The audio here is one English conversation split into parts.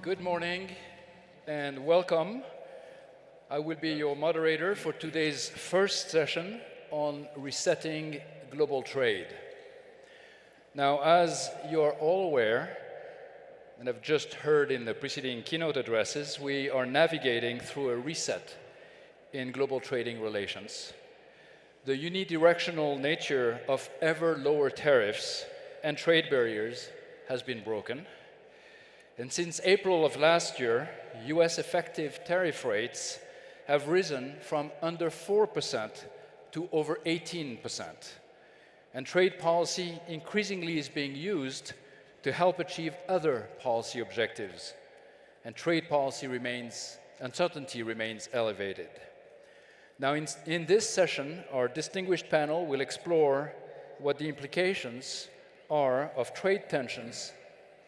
Good morning and welcome. I will be your moderator for today's first session on resetting global trade. Now, as you are all aware, and have just heard in the preceding keynote addresses, we are navigating through a reset in global trading relations. The unidirectional nature of ever lower tariffs and trade barriers has been broken. And since April of last year, US effective tariff rates have risen from under 4% to over 18%. And trade policy increasingly is being used to help achieve other policy objectives. And trade policy uncertainty remains elevated. Now, in this session, our distinguished panel will explore what the implications are of trade tensions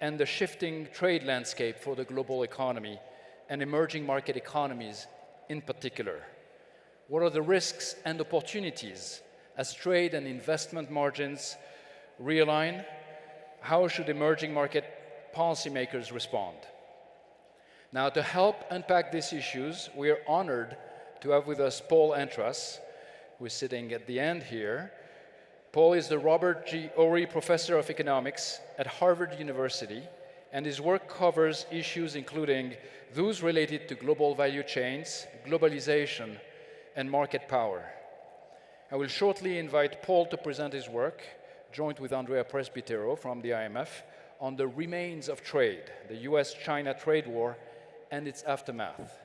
and the shifting trade landscape for the global economy and emerging market economies in particular. What are the risks and opportunities as trade and investment margins realign? How should emerging market policymakers respond? Now, to help unpack these issues, we are honored to have with us Paul Entras, who is sitting at the end here. Paul is the Robert G. Ory Professor of Economics at Harvard University, and his work covers issues including those related to global value chains, globalization, and market power. I will shortly invite Paul to present his work, joined with Andrea Presbitero from the IMF, on the remains of trade, the US-China trade war, and its aftermath.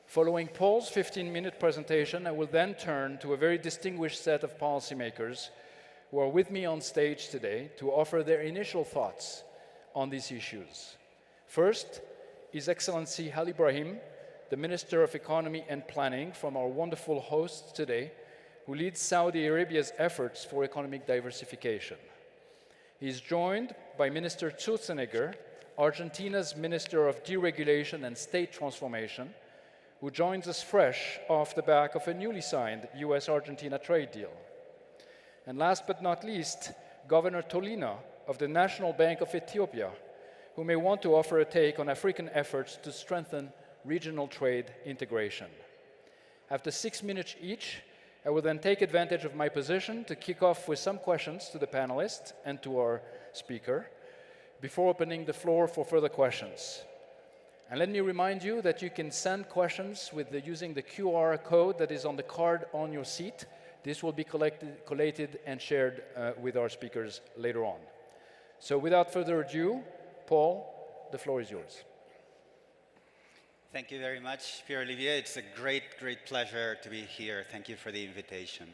Following Paul's 15-minute presentation, I will then turn to a very distinguished set of policymakers who are with me on stage today to offer their initial thoughts on these issues. First, His Excellency Al Ibrahim, the Minister of Economy and Planning from our wonderful hosts today, who leads Saudi Arabia's efforts for economic diversification. He is joined by Minister Schwarzenegger, Argentina's Minister of Deregulation and State Transformation, who joins us fresh off the back of a newly signed US-Argentina trade deal. And last but not least, Governor Tolina of the National Bank of Ethiopia, who may want to offer a take on African efforts to strengthen regional trade integration. After 6 minutes each, I will then take advantage of my position to kick off with some questions to the panelists and to our speaker, before opening the floor for further questions. And let me remind you that you can send questions using the QR code that is on the card on your seat. This will be collated and shared with our speakers later on. So without further ado, Paul, the floor is yours. Thank you very much, Pierre-Olivier. It's a great pleasure to be here. Thank you for the invitation.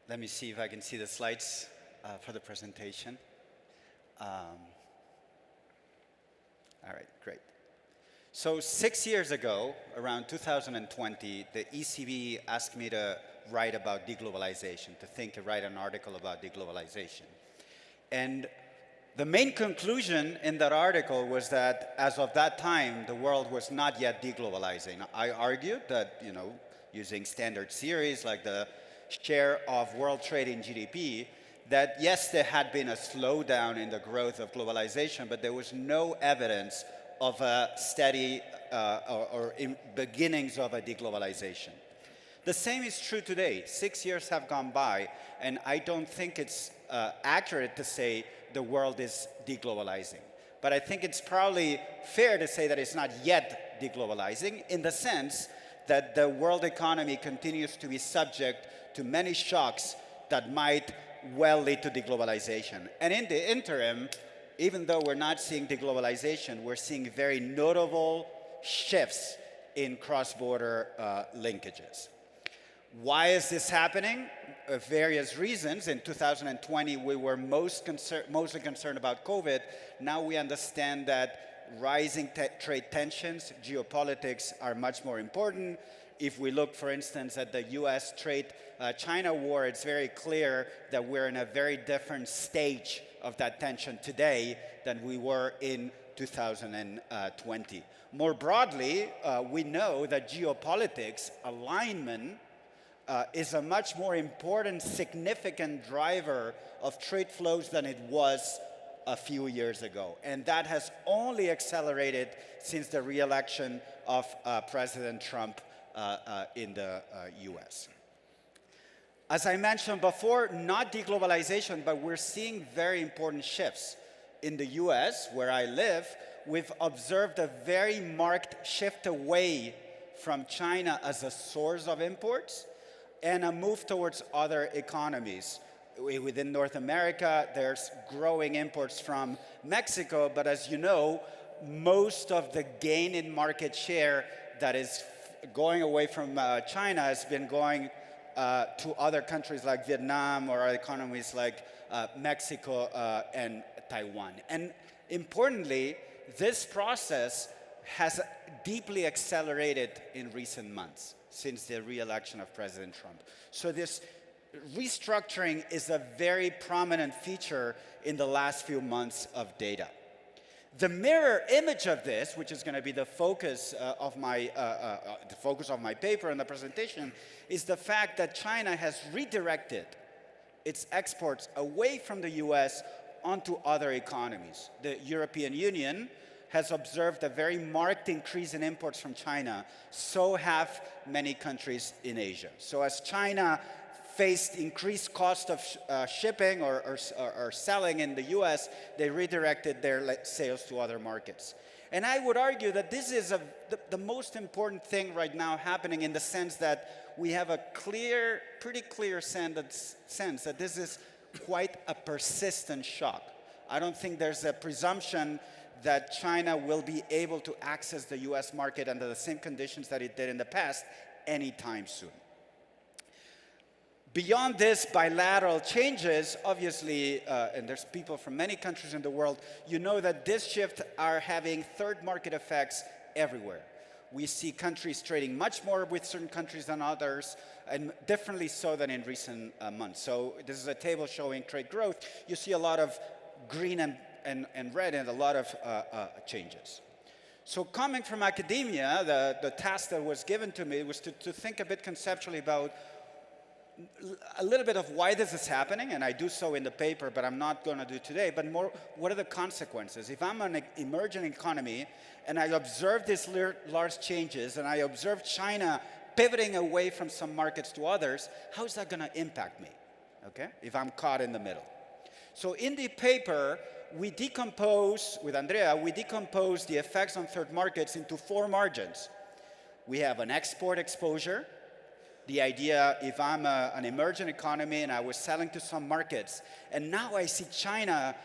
Let me see if I can see the slides for the presentation. All right, great. So 6 years ago, around 2020, the ECB asked me to write about deglobalization, to write an article about deglobalization. And the main conclusion in that article was that as of that time, the world was not yet deglobalizing. I argued that, using standard series like the share of world trade in GDP, that yes, there had been a slowdown in the growth of globalization, but there was no evidence of a steady or beginnings of a deglobalization. The same is true today. 6 years have gone by, and I don't think it's accurate to say the world is deglobalizing. But I think it's probably fair to say that it's not yet deglobalizing, in the sense that the world economy continues to be subject to many shocks that might well lead to deglobalization. And in the interim, even though we're not seeing deglobalization, we're seeing very notable shifts in cross-border linkages. Why is this happening? Various reasons. In 2020, we were mostly concerned about COVID. Now we understand that rising trade tensions, geopolitics are much more important. If we look, for instance, at the US China war, it's very clear that we're in a very different stage of that tension today than we were in 2020. More broadly, we know that geopolitics, alignment, is a much more important, significant driver of trade flows than it was a few years ago. And that has only accelerated since the re-election of President Trump in the US. As I mentioned before, not deglobalization, but we're seeing very important shifts. In the US, where I live, we've observed a very marked shift away from China as a source of imports and a move towards other economies. Within North America, there's growing imports from Mexico, but as you know, most of the gain in market share that is going away from China has been going to other countries like Vietnam or economies like Mexico and Taiwan. And importantly, this process has deeply accelerated in recent months since the re-election of President Trump. So this restructuring is a very prominent feature in the last few months of data. The mirror image of this, which is going to be the focus of my paper and the presentation, is the fact that China has redirected its exports away from the US onto other economies. The European Union has observed a very marked increase in imports from China. So have many countries in Asia. So as China faced increased cost of shipping or selling in the US, they redirected their sales to other markets. And I would argue that this is the most important thing right now happening, in the sense that we have a pretty clear sense that this is quite a persistent shock. I don't think there's a presumption that China will be able to access the US market under the same conditions that it did in the past anytime soon. Beyond this bilateral changes, obviously, and there's people from many countries in the world, you know that this shift are having third market effects everywhere. We see countries trading much more with certain countries than others, and differently so than in recent months. So this is a table showing trade growth. You see a lot of green and red and a lot of changes. So coming from academia, the task that was given to me was to think a bit conceptually about a little bit of why this is happening, and I do so in the paper, but I'm not going to do today, but more, what are the consequences? If I'm an emerging economy and I observe these large changes and I observe China pivoting away from some markets to others, how is that going to impact me, okay, if I'm caught in the middle? So in the paper, we decompose, with Andrea, we decompose the effects on third markets into 4 margins. We have an export exposure. The idea, if I'm an emerging economy and I was selling to some markets, and now I see China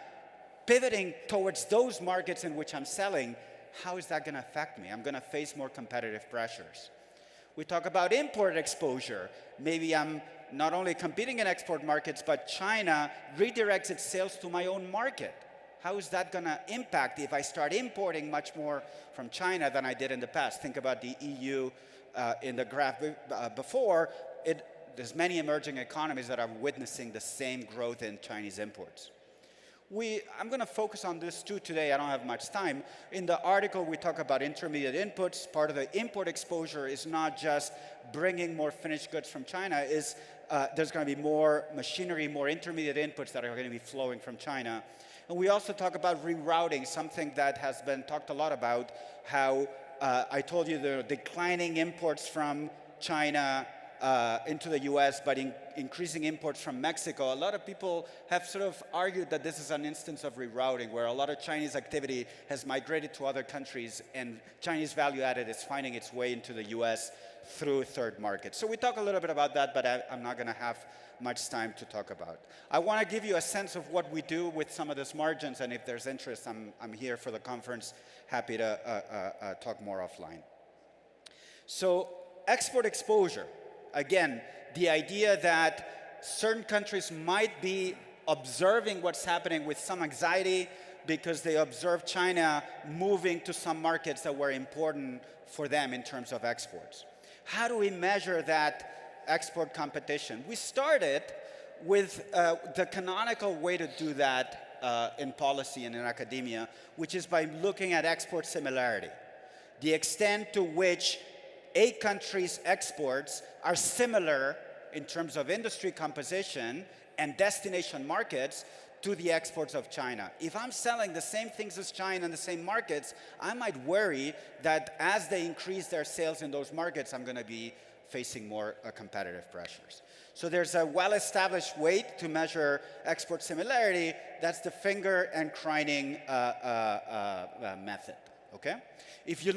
pivoting towards those markets in which I'm selling, how is that going to affect me? I'm going to face more competitive pressures. We talk about import exposure. Maybe I'm not only competing in export markets, but China redirects its sales to my own market. How is that going to impact if I start importing much more from China than I did in the past? Think about the EU in the graph before. There's many emerging economies that are witnessing the same growth in Chinese imports. I'm going to focus on this too today. I don't have much time. In the article, we talk about intermediate inputs. Part of the import exposure is not just bringing more finished goods from China. There's going to be more machinery, more intermediate inputs that are going to be flowing from China. And we also talk about rerouting, something that has been talked a lot about, how I told you the declining imports from China into the US, but increasing imports from Mexico. A lot of people have sort of argued that this is an instance of rerouting, where a lot of Chinese activity has migrated to other countries, and Chinese value added is finding its way into the US through third markets. So we talk a little bit about that, but I'm not going to have much time to talk about. I want to give you a sense of what we do with some of these margins, and if there's interest, I'm here for the conference, happy to talk more offline. So export exposure. Again, the idea that certain countries might be observing what's happening with some anxiety because they observe China moving to some markets that were important for them in terms of exports. How do we measure that export competition? We started with the canonical way to do that in policy and in academia, which is by looking at export similarity. The extent to which a country's exports are similar in terms of industry composition and destination markets to the exports of China. If I'm selling the same things as China in the same markets, I might worry that as they increase their sales in those markets, I'm going to be facing more competitive pressures. So there's a well-established way to measure export similarity. That's the finger and Kreining method. Okay? If you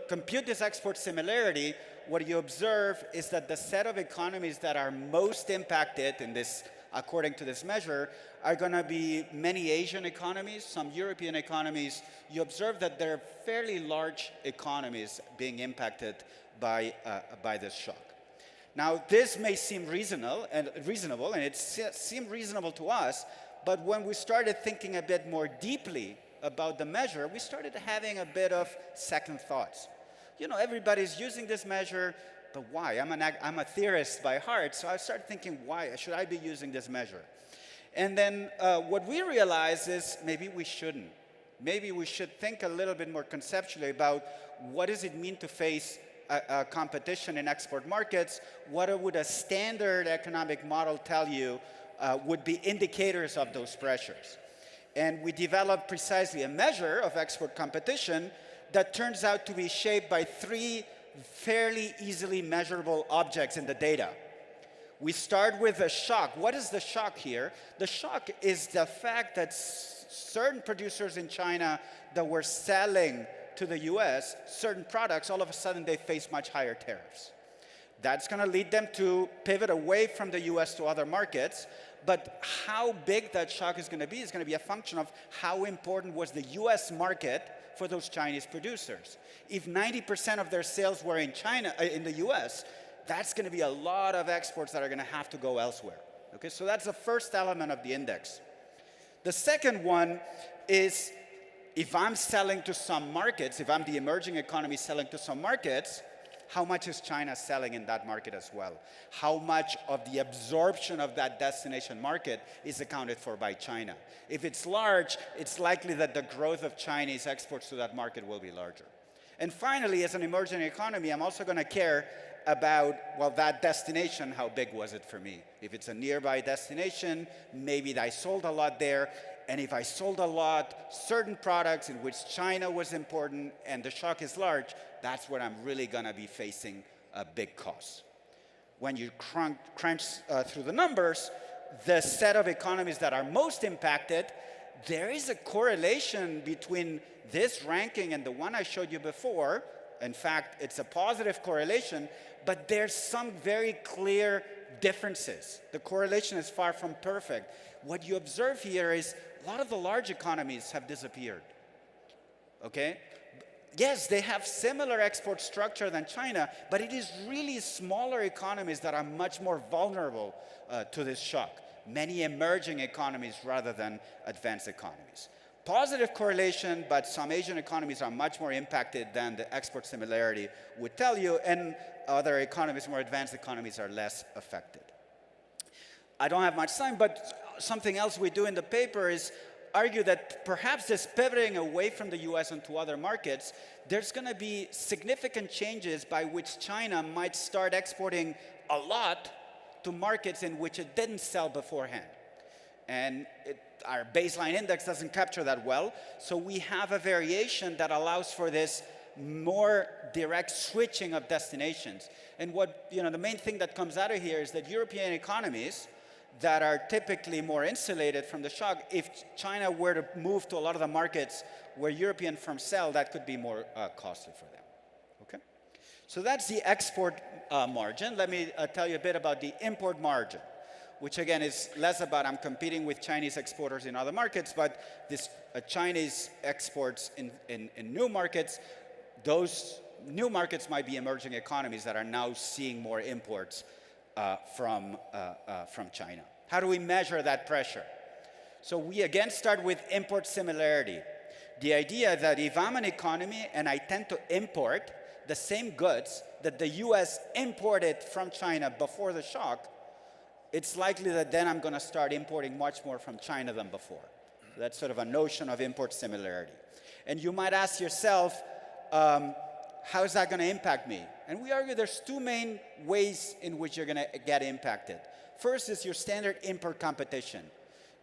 compute this export similarity, what you observe is that the set of economies that are most impacted in this, according to this measure, are going to be many Asian economies, some European economies. You observe that there are fairly large economies being impacted by this shock. Now, this may seem reasonable, and it seemed reasonable to us, but when we started thinking a bit more deeply about the measure, we started having a bit of second thoughts. You know, everybody's using this measure, but why? I'm a theorist by heart, so I started thinking, why should I be using this measure? And then what we realized is maybe we shouldn't. Maybe we should think a little bit more conceptually about what does it mean to face competition in export markets. What would a standard economic model tell you would be indicators of those pressures? And we developed precisely a measure of export competition that turns out to be shaped by three fairly easily measurable objects in the data. We start with a shock. What is the shock here? The shock is the fact that certain producers in China that were selling to the US certain products, all of a sudden they face much higher tariffs. That's going to lead them to pivot away from the US to other markets. But how big that shock is going to be a function of how important was the US market for those Chinese producers. If 90% of their sales were in China, in the US, that's going to be a lot of exports that are going to have to go elsewhere. Okay, so that's the first element of the index. The second one is if I'm selling to some markets, if I'm the emerging economy selling to some markets, how much is China selling in that market as well? How much of the absorption of that destination market is accounted for by China? If it's large, it's likely that the growth of Chinese exports to that market will be larger. And finally, as an emerging economy, I'm also going to care about, well, that destination, how big was it for me? If it's a nearby destination, maybe I sold a lot there. And if I sold a lot, certain products in which China was important and the shock is large, that's where I'm really going to be facing a big cost. When you crunch through the numbers, the set of economies that are most impacted, there is a correlation between this ranking and the one I showed you before. In fact, it's a positive correlation, but there's some very clear differences. The correlation is far from perfect. What you observe here is a lot of the large economies have disappeared. Okay? Yes, they have similar export structure than China, but it is really smaller economies that are much more vulnerable to this shock. Many emerging economies rather than advanced economies. Positive correlation, but some Asian economies are much more impacted than the export similarity would tell you, and other economies, more advanced economies, are less affected. I don't have much time, but something else we do in the paper is argue that perhaps this pivoting away from the US into other markets, there's going to be significant changes by which China might start exporting a lot to markets in which it didn't sell beforehand. And our baseline index doesn't capture that well, so we have a variation that allows for this more direct switching of destinations. And what, the main thing that comes out of here is that European economies that are typically more insulated from the shock, if China were to move to a lot of the markets where European firms sell, that could be more costly for them. Okay? So that's the export margin. Let me tell you a bit about the import margin, which again is less about I'm competing with Chinese exporters in other markets, but this Chinese exports in new markets, those new markets might be emerging economies that are now seeing more imports from China. How do we measure that pressure? So we again start with import similarity. The idea that if I'm an economy and I tend to import the same goods that the US imported from China before the shock, it's likely that then I'm going to start importing much more from China than before. So that's sort of a notion of import similarity. And you might ask yourself, how is that going to impact me? And we argue there's two main ways in which you're going to get impacted. First is your standard import competition.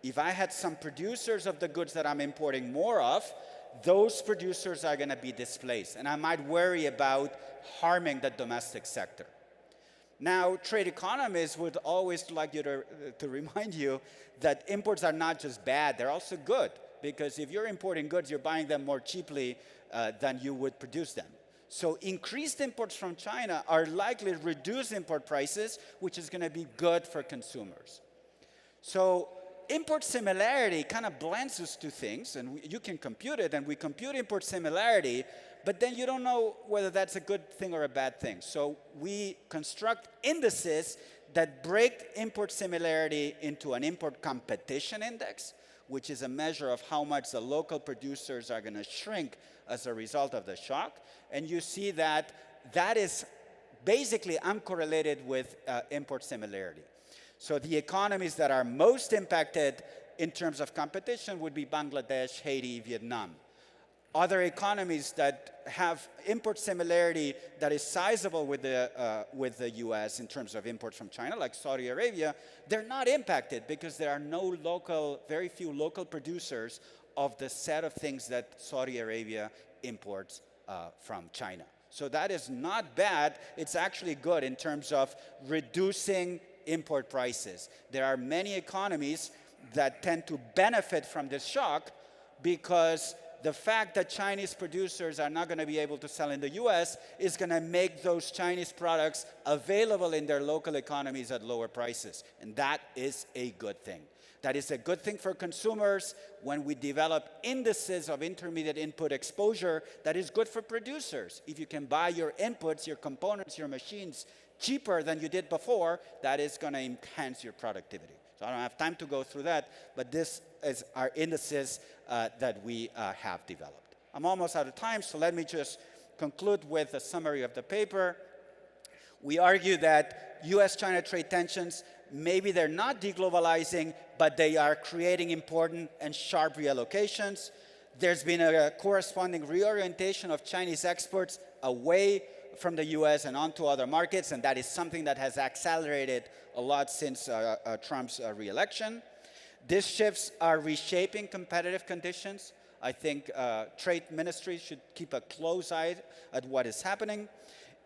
If I had some producers of the goods that I'm importing more of, those producers are going to be displaced. And I might worry about harming the domestic sector. Now, trade economists would always like you to remind you that imports are not just bad, they're also good. Because if you're importing goods, you're buying them more cheaply than you would produce them. So increased imports from China are likely to reduce import prices, which is going to be good for consumers. So import similarity kind of blends those two things, and you can compute it, and we compute import similarity, but then you don't know whether that's a good thing or a bad thing. So we construct indices that break import similarity into an import competition index, which is a measure of how much the local producers are going to shrink as a result of the shock. And you see that that is basically uncorrelated with import similarity. So the economies that are most impacted in terms of competition would be Bangladesh, Haiti, Vietnam. Other economies that have import similarity that is sizable with the US in terms of imports from China, like Saudi Arabia, they're not impacted because there are very few local producers of the set of things that Saudi Arabia imports from China. So that is not bad. It's actually good in terms of reducing import prices. There are many economies that tend to benefit from this shock because the fact that Chinese producers are not going to be able to sell in the US is going to make those Chinese products available in their local economies at lower prices. And that is a good thing. That is a good thing for consumers when we develop indices of intermediate input exposure. That is good for producers. If you can buy your inputs, your components, your machines cheaper than you did before, that is going to enhance your productivity. So I don't have time to go through that, but this is our indices that we have developed. I'm almost out of time, so let me just conclude with a summary of the paper. We argue that US-China trade tensions, maybe they're not deglobalizing, but they are creating important and sharp reallocations. There's been a corresponding reorientation of Chinese exports away from the US and onto other markets, and that is something that has accelerated a lot since Trump's re-election. These shifts are reshaping competitive conditions. I think trade ministries should keep a close eye at what is happening.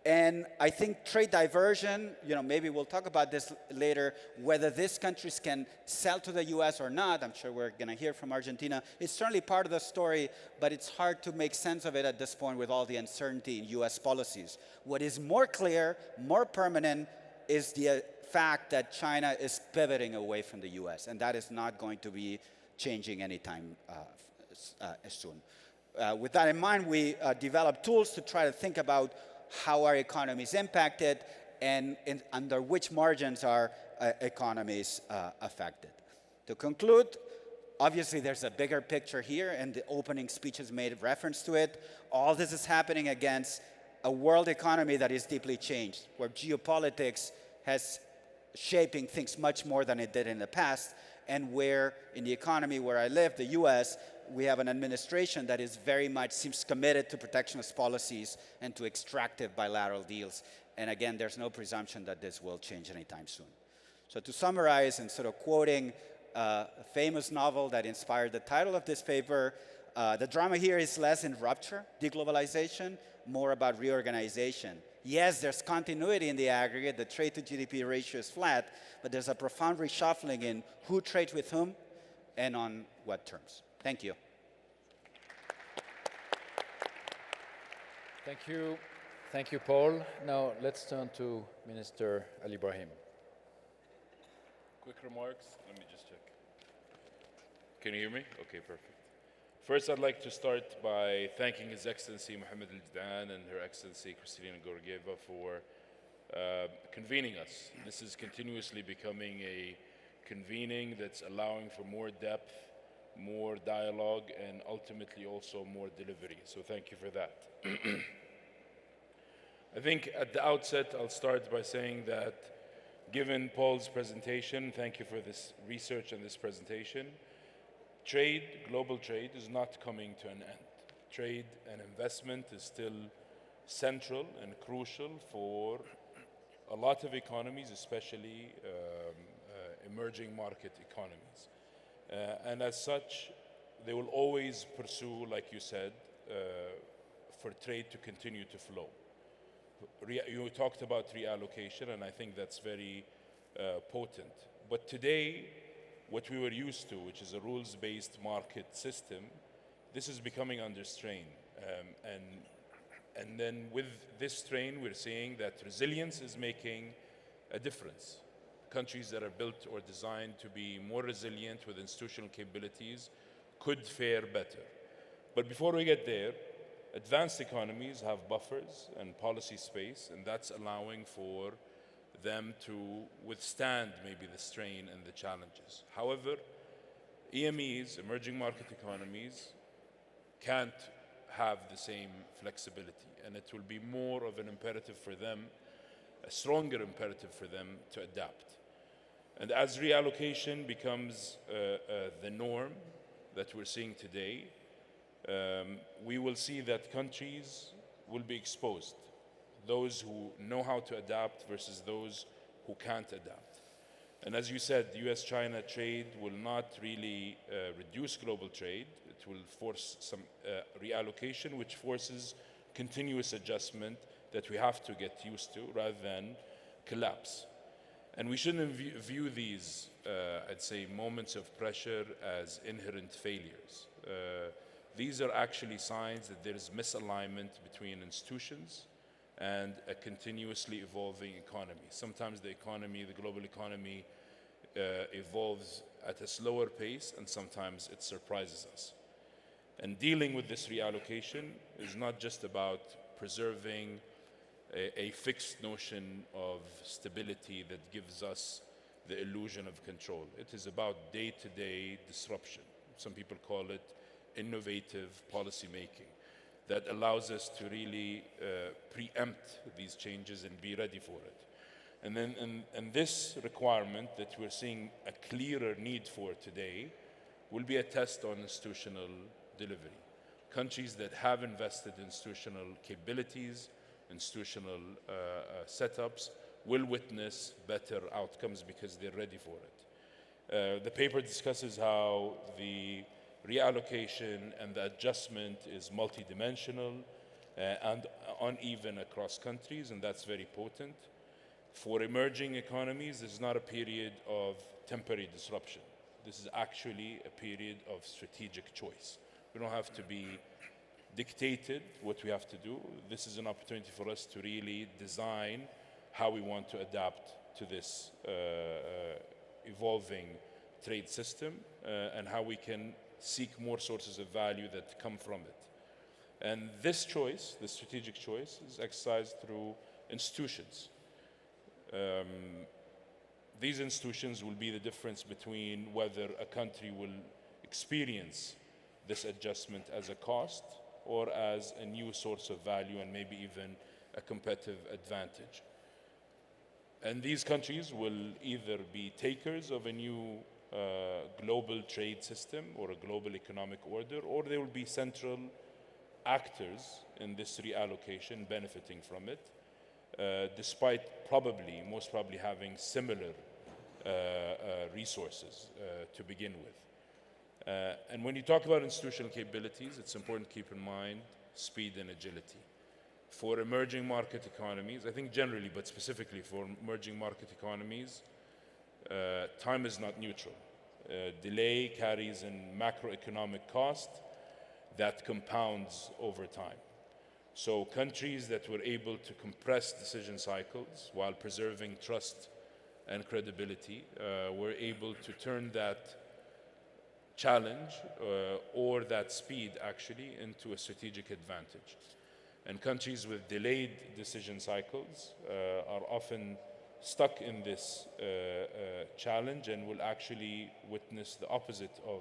And I think trade diversion, maybe we'll talk about this later, whether these countries can sell to the US or not. I'm sure we're going to hear from Argentina. It's certainly part of the story, but it's hard to make sense of it at this point with all the uncertainty in US policies. What is more clear, more permanent, is the fact that China is pivoting away from the US, and that is not going to be changing anytime soon. With that in mind, we developed tools to try to think about how our economy is impacted and under which margins are economies affected. To conclude, obviously there's a bigger picture here, and the opening speeches made reference to it. All this is happening against a world economy that is deeply changed, where geopolitics has shaping things much more than it did in the past, and where in the economy where I live, the US, we have an administration that is very much seems committed to protectionist policies and to extractive bilateral deals. And again, there's no presumption that this will change anytime soon. So to summarize and sort of quoting a famous novel that inspired the title of this paper, the drama here is less in rupture, deglobalization, more about reorganization. Yes, there's continuity in the aggregate. The trade to GDP ratio is flat, but there's a profound reshuffling in who trades with whom and on what terms. Thank you. Thank you. Thank you, Paul. Now let's turn to Minister Ali Ibrahim. Quick remarks. Let me just check. Can you hear me? Okay, perfect. First, I'd like to start by thanking His Excellency Mohammed Al-Jdan and Her Excellency Kristalina Georgieva for convening us. This is continuously becoming a convening that's allowing for more depth, more dialogue, and ultimately also more delivery. So thank you for that. I think at the outset, I'll start by saying that given Paul's presentation, thank you for this research and this presentation, trade, global trade, is not coming to an end. Trade and investment is still central and crucial for a lot of economies, especially emerging market economies. And as such, they will always pursue, like you said, for trade to continue to flow. You talked about reallocation, and I think that's very potent. But today, what we were used to, which is a rules-based market system, this is becoming under strain. And then with this strain, we're seeing that resilience is making a difference. Countries that are built or designed to be more resilient with institutional capabilities could fare better. But before we get there, advanced economies have buffers and policy space, and that's allowing for them to withstand maybe the strain and the challenges. However, EMEs, emerging market economies, can't have the same flexibility, and it will be more of an imperative for them, a stronger imperative for them to adapt. And as reallocation becomes the norm that we're seeing today, we will see that countries will be exposed. Those who know how to adapt versus those who can't adapt. And as you said, US-China trade will not really reduce global trade. It will force some reallocation, which forces continuous adjustment that we have to get used to rather than collapse. And we shouldn't view these, I'd say, moments of pressure as inherent failures. These are actually signs that there is misalignment between institutions and a continuously evolving economy. Sometimes the economy, the global economy, evolves at a slower pace, and sometimes it surprises us. And dealing with this reallocation is not just about preserving a fixed notion of stability that gives us the illusion of control. It is about day-to-day disruption. Some people call it innovative policy making that allows us to really preempt these changes and be ready for it. And then and this requirement that we're seeing a clearer need for today will be a test on institutional delivery. Countries that have invested in institutional capabilities, institutional setups, will witness better outcomes because they're ready for it. The paper discusses how the reallocation and the adjustment is multidimensional and uneven across countries, and that's very potent. For emerging economies, this is not a period of temporary disruption. This is actually a period of strategic choice. We don't have to be dictated what we have to do. This is an opportunity for us to really design how we want to adapt to this evolving trade system and how we can seek more sources of value that come from it. And this choice, the strategic choice, is exercised through institutions. These institutions will be the difference between whether a country will experience this adjustment as a cost or as a new source of value and maybe even a competitive advantage. And these countries will either be takers of a new global trade system or a global economic order, or they will be central actors in this reallocation, benefiting from it, despite most probably having similar resources to begin with. And when you talk about institutional capabilities, it's important to keep in mind speed and agility. For emerging market economies, I think generally, but specifically for emerging market economies, time is not neutral. Delay carries in macroeconomic cost that compounds over time. So countries that were able to compress decision cycles while preserving trust and credibility were able to turn that challenge or that speed actually into a strategic advantage. And countries with delayed decision cycles are often stuck in this challenge and will actually witness the opposite of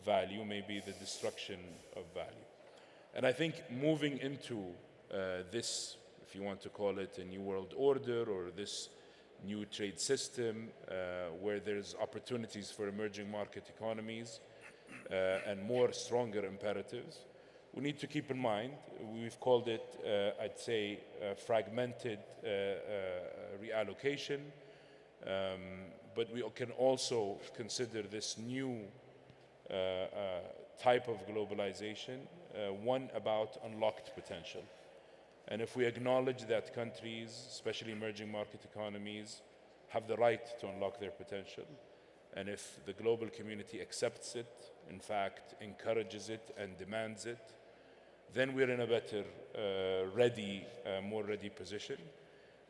value, maybe the destruction of value. And I think moving into this, if you want to call it a new world order or this new trade system where there's opportunities for emerging market economies and more stronger imperatives, we need to keep in mind, we've called it, I'd say, fragmented reallocation, but we can also consider this new type of globalization, one about unlocked potential. And if we acknowledge that countries, especially emerging market economies, have the right to unlock their potential, and if the global community accepts it, in fact, encourages it and demands it, then we're in a better, more ready position.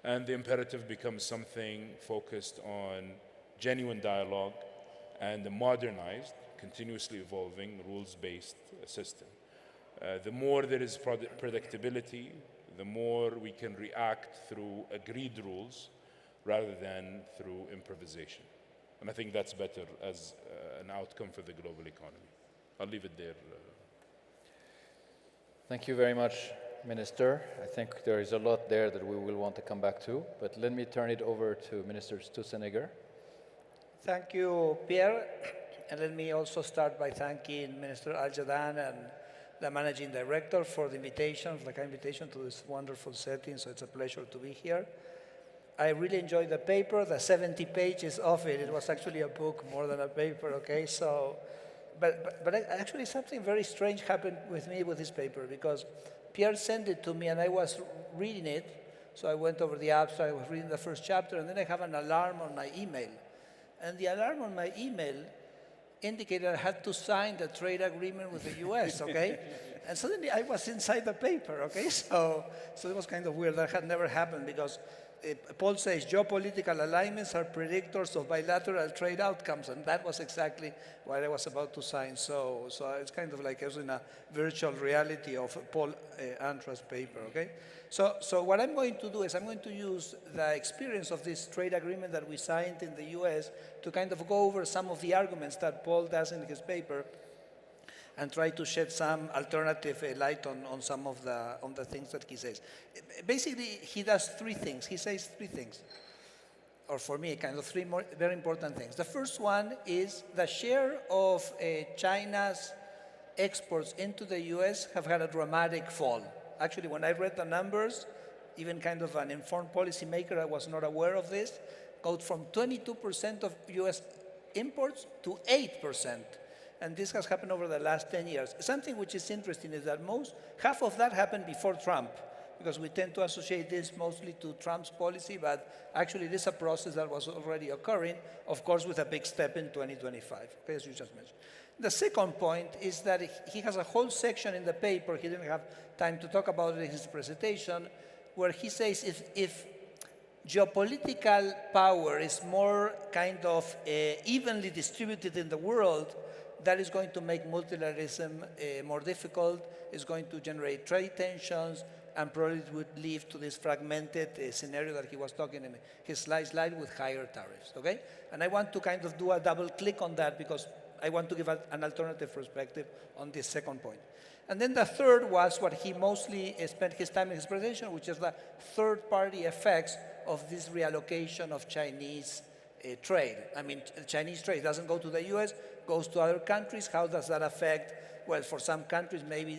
And the imperative becomes something focused on genuine dialogue and a modernized, continuously evolving, rules-based system. The more there is predictability, the more we can react through agreed rules rather than through improvisation. And I think that's better as an outcome for the global economy. I'll leave it there. Thank you very much, Minister. I think there is a lot there that we will want to come back to, but let me turn it over to Minister Stusenegger. Thank you, Pierre. And let me also start by thanking Minister Al-Jadan and the Managing Director for the invitation, for the kind invitation to this wonderful setting, so it's a pleasure to be here. I really enjoyed the paper, the 70 pages of it. It was actually a book more than a paper, okay? So, but actually something very strange happened with me with this paper, because Pierre sent it to me and I was reading it. So I went over the abstract, I was reading the first chapter, and then I have an alarm on my email. And the alarm on my email indicated I had to sign the trade agreement with the US, okay? And suddenly I was inside the paper, okay? So it was kind of weird. That had never happened, because Paul says geopolitical alignments are predictors of bilateral trade outcomes, and that was exactly what I was about to sign. So it's kind of like I was in a virtual reality of Paul Antra's paper, okay? So what I'm going to do is I'm going to use the experience of this trade agreement that we signed in the US to kind of go over some of the arguments that Paul does in his paper and try to shed some alternative light on some of the things that he says. Basically, he does three things. He says three things, or for me, kind of three more very important things. The first one is the share of China's exports into the US have had a dramatic fall. Actually, when I read the numbers, even kind of an informed policymaker, I was not aware of this, goes from 22% of US imports to 8%. And this has happened over the last 10 years. Something which is interesting is that half of that happened before Trump, because we tend to associate this mostly to Trump's policy, but actually this is a process that was already occurring, of course, with a big step in 2025, okay, as you just mentioned. The second point is that he has a whole section in the paper, he didn't have time to talk about it in his presentation, where he says if geopolitical power is more kind of evenly distributed in the world, that is going to make multilateralism more difficult, is going to generate trade tensions, and probably would lead to this fragmented scenario that he was talking in his slide with higher tariffs, okay? And I want to kind of do a double click on that, because I want to give an alternative perspective on this second point. And then the third was what he mostly spent his time in his presentation, which is the third-party effects of this reallocation of Chinese trade. I mean, Chinese trade doesn't go to the US, goes to other countries. How does that affect? Well, for some countries, maybe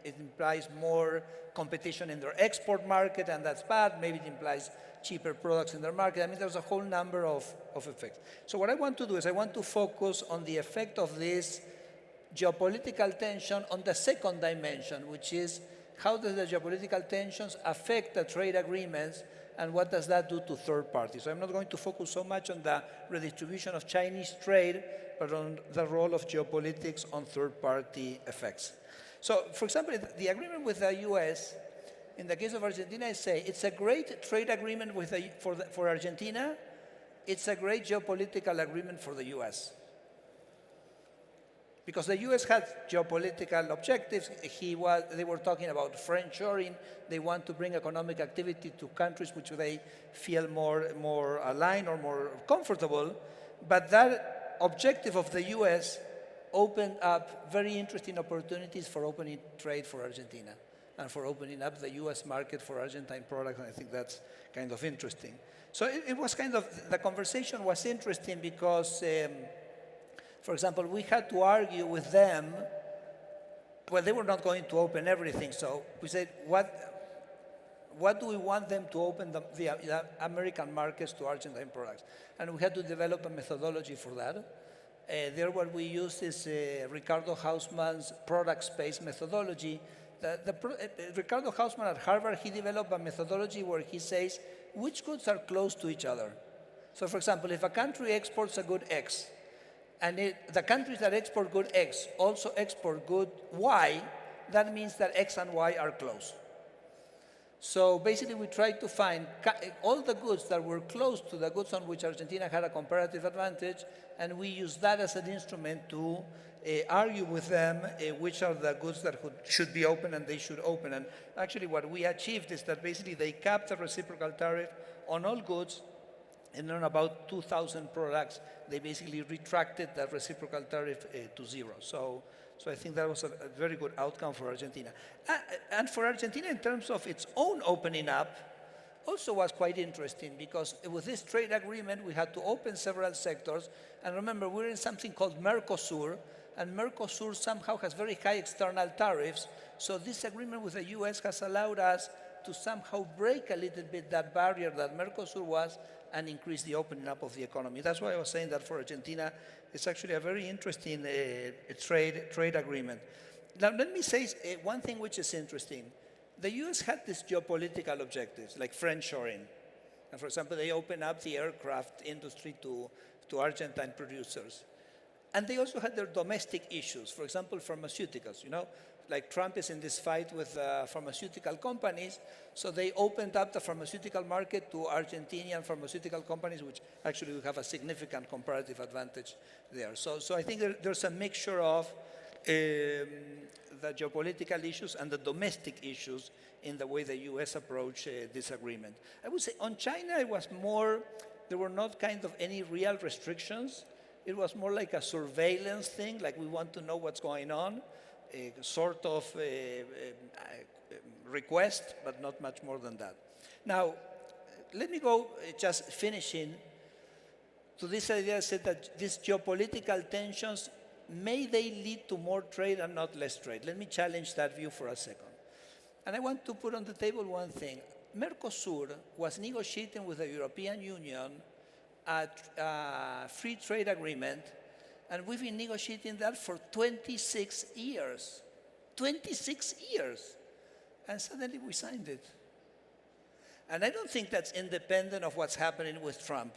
it implies more competition in their export market, and that's bad. Maybe it implies cheaper products in their market. I mean, there's a whole number of effects. So what I want to do is I want to focus on the effect of this geopolitical tension on the second dimension, which is how does the geopolitical tensions affect the trade agreements, and what does that do to third parties? So I'm not going to focus so much on the redistribution of Chinese trade, but on the role of geopolitics on third-party effects. So, for example, the agreement with the US, in the case of Argentina, I say it's a great trade agreement for Argentina. It's a great geopolitical agreement for the US. Because the US had geopolitical objectives. They were talking about friendshoring. They want to bring economic activity to countries which they feel more aligned or more comfortable. But that objective of the US opened up very interesting opportunities for opening trade for Argentina and for opening up the US market for Argentine products, and I think that's kind of interesting. So it was kind of, the conversation was interesting because for example, we had to argue with them. Well, they were not going to open everything, so we said, what do we want them to open the American markets to Argentine products? And we had to develop a methodology for that. There what we use is Ricardo Hausmann's product space methodology. Ricardo Hausmann at Harvard, he developed a methodology where he says which goods are close to each other. So for example, if a country exports a good X, and the countries that export good X also export good Y, that means that X and Y are close. So basically we tried to find all the goods that were close to the goods on which Argentina had a comparative advantage, and we used that as an instrument to argue with them which are the goods that should be open and they should open. And actually what we achieved is that basically they capped the reciprocal tariff on all goods, and on about 2,000 products, they basically retracted that reciprocal tariff to zero. So I think that was a very good outcome for Argentina. And for Argentina, in terms of its own opening up, also was quite interesting, because with this trade agreement, we had to open several sectors. And remember, we're in something called Mercosur, and Mercosur somehow has very high external tariffs. So this agreement with the US has allowed us to somehow break a little bit that barrier that Mercosur was and increase the opening up of the economy. That's why I was saying that for Argentina, it's actually a very interesting trade agreement. Now, let me say one thing which is interesting. The US had these geopolitical objectives, like friendshoring. And for example, they opened up the aircraft industry to Argentine producers. And they also had their domestic issues, for example, pharmaceuticals, like Trump is in this fight with pharmaceutical companies, so they opened up the pharmaceutical market to Argentinian pharmaceutical companies, which actually will have a significant comparative advantage there. So I think there's a mixture of the geopolitical issues and the domestic issues in the way the US approached this agreement. I would say on China, it was more, there were not kind of any real restrictions. It was more like a surveillance thing, like we want to know what's going on. A sort of request, but not much more than that. Now, let me go just finishing to this idea. I said that these geopolitical tensions, may they lead to more trade and not less trade? Let me challenge that view for a second. And I want to put on the table one thing. Mercosur was negotiating with the European Union a free trade agreement, and we've been negotiating that for 26 years. 26 years. And suddenly we signed it. And I don't think that's independent of what's happening with Trump.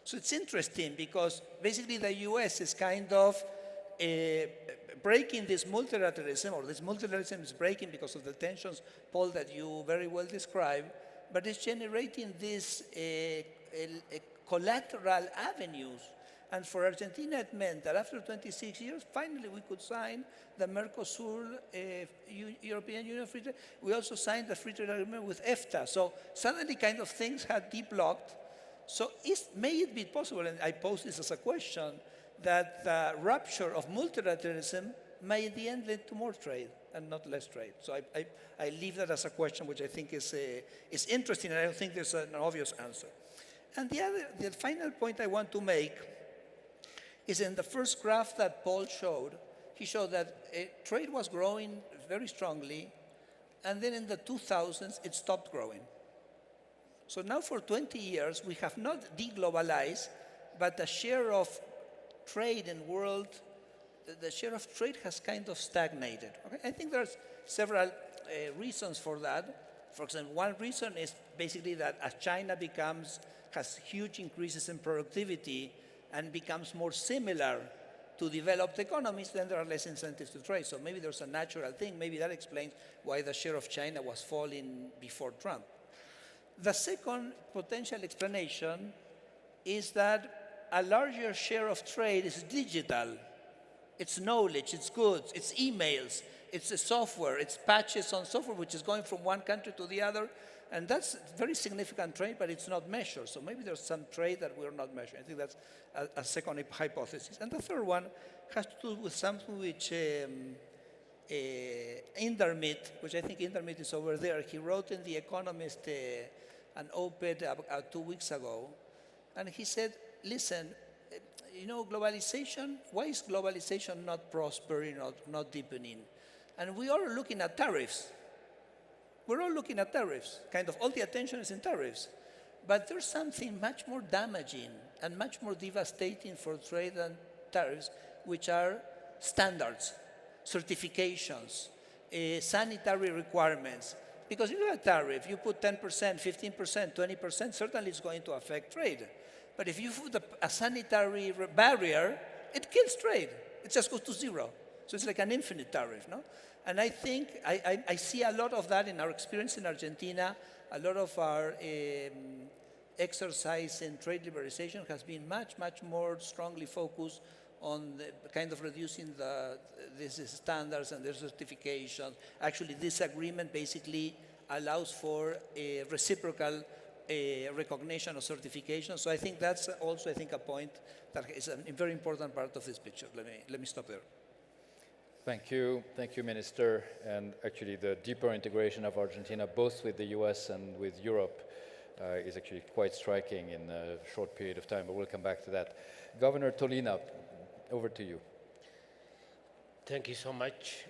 So it's interesting because basically the US is kind of breaking this multilateralism, or this multilateralism is breaking because of the tensions, Paul, that you very well described, but it's generating these collateral avenues. And for Argentina, it meant that after 26 years, finally we could sign the Mercosur European Union free trade. We also signed the free trade agreement with EFTA. So suddenly kind of things had deblocked. So may it be possible, and I pose this as a question, that the rupture of multilateralism may in the end lead to more trade and not less trade? So I leave that as a question, which I think is interesting, and I don't think there's an obvious answer. And the final point I want to make is in the first graph that Paul showed. He showed that trade was growing very strongly, and then in the 2000s, it stopped growing. So now for 20 years, we have not deglobalized, but the share of trade in world, the share of trade has kind of stagnated. Okay? I think there's several reasons for that. For example, one reason is basically that as China has huge increases in productivity, and becomes more similar to developed economies, then there are less incentives to trade. So maybe there's a natural thing. Maybe that explains why the share of China was falling before Trump. The second potential explanation is that a larger share of trade is digital. It's knowledge, it's goods, it's emails, it's the software, it's patches on software, which is going from one country to the other. And that's very significant trade, but it's not measured. So maybe there's some trade that we're not measuring. I think that's a second hypothesis. And the third one has to do with something which Indermit, which I think Indermit is over there, he wrote in The Economist an op-ed 2 weeks ago. And he said, listen, globalization, why is globalization not prospering, not deepening? And we are looking at tariffs. We're all looking at tariffs. Kind of all the attention is in tariffs. But there's something much more damaging and much more devastating for trade tariffs, which are standards, certifications, sanitary requirements. Because if you have a tariff, you put 10%, 15%, 20%, certainly it's going to affect trade. But if you put a sanitary barrier, it kills trade. It just goes to zero. So it's like an infinite tariff, no? And I think, I see a lot of that in our experience in Argentina. A lot of our exercise in trade liberalization has been much, much more strongly focused on the kind of reducing these standards and their certification. Actually, this agreement basically allows for a reciprocal recognition of certification. So I think that's also, I think, a point that is a very important part of this picture. Let me stop there. Thank you, Minister. And actually, the deeper integration of Argentina, both with the US and with Europe, is actually quite striking in a short period of time, but we'll come back to that. Governor Tolina, over to you. Thank you so much.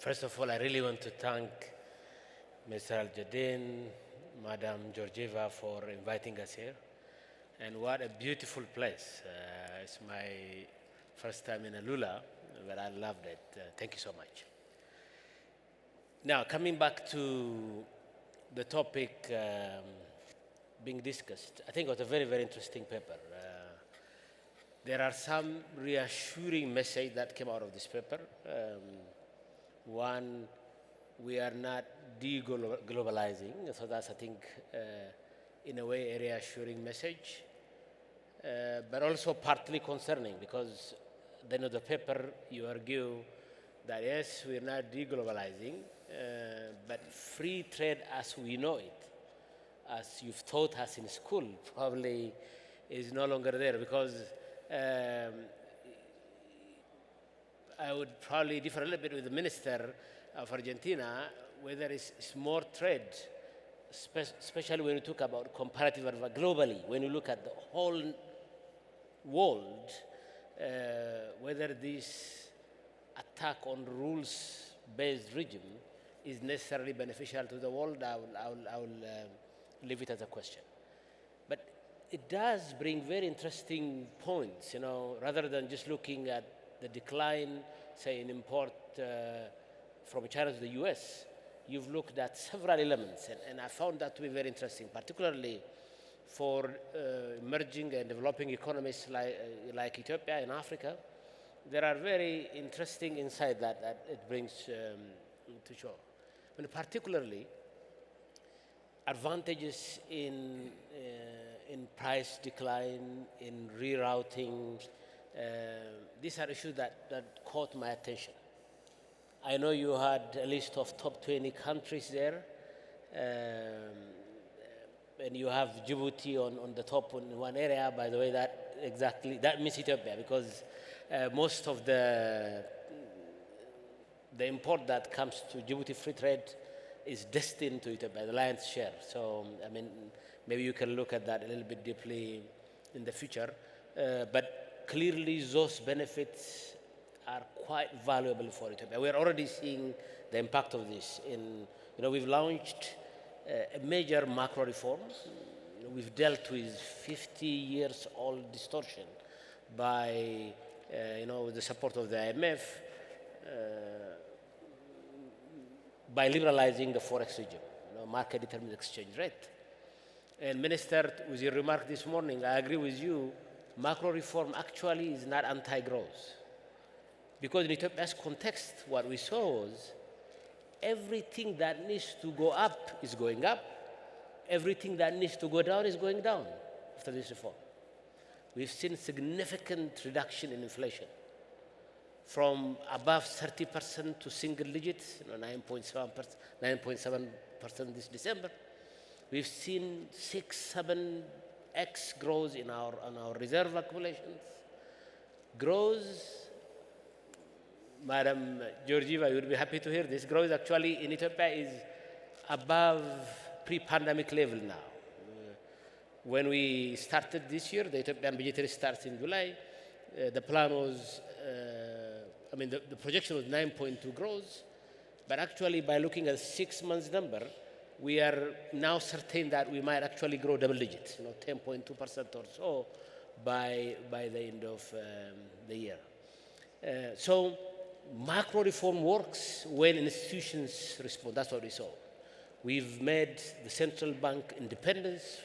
First of all, I really want to thank Mr. Al-Jadin, Madam Georgieva for inviting us here. And what a beautiful place. It's my first time in Alula, but I loved it. Thank you so much. Now, coming back to the topic being discussed, I think it was a very, very interesting paper. There are some reassuring messages that came out of this paper. One, we are not de-globalizing, so that's, I think, in a way, a reassuring message, but also partly concerning, because at the end of the paper, you argue that yes, we're not de-globalizing, but free trade as we know it, as you've taught us in school, probably is no longer there, because I would probably differ a little bit with the Minister of Argentina, whether it's more trade, especially when you talk about comparative advantage globally, when you look at the whole world, whether this attack on rules-based regime is necessarily beneficial to the world, I will leave it as a question. But it does bring very interesting points, you know, rather than just looking at the decline, say, in import from China to the US. You've looked at several elements, and I found that to be very interesting, particularly for emerging and developing economies like Ethiopia and Africa. There are very interesting insights that it brings to show. And particularly, advantages in price decline, in rerouting. These are issues that caught my attention. I know you had a list of top 20 countries there, and you have Djibouti on the top in one area. By the way, that means Ethiopia, because most of the import that comes to Djibouti free trade is destined to Ethiopia, the lion's share. So, I mean, maybe you can look at that a little bit deeply in the future. But clearly, those benefits are quite valuable for Ethiopia. We're already seeing the impact of this. We've launched a major macro reform. We've dealt with 50 years old distortion by, with the support of the IMF, by liberalizing the forex regime, market determined exchange rate. And Minister, with your remark this morning, I agree with you, macro reform actually is not anti-growth. Because in Ethiopia's context, what we saw was everything that needs to go up is going up, everything that needs to go down is going down after this reform. We've seen significant reduction in inflation from above 30% to single digits, 9.7% this December. We've seen 6-7x growth in our reserve accumulations. Growth, Madam Georgieva, you would be happy to hear this. Growth actually in Ethiopia is above pre-pandemic level now. When we started this year, the Ethiopian budgetary starts in July. The plan was, the projection was 9.2 growth, but actually by looking at 6 months number, we are now certain that we might actually grow double digits, 10.2% or so by the end of the year. So macro reform works when institutions respond. That's what we saw. We've made the central bank independence,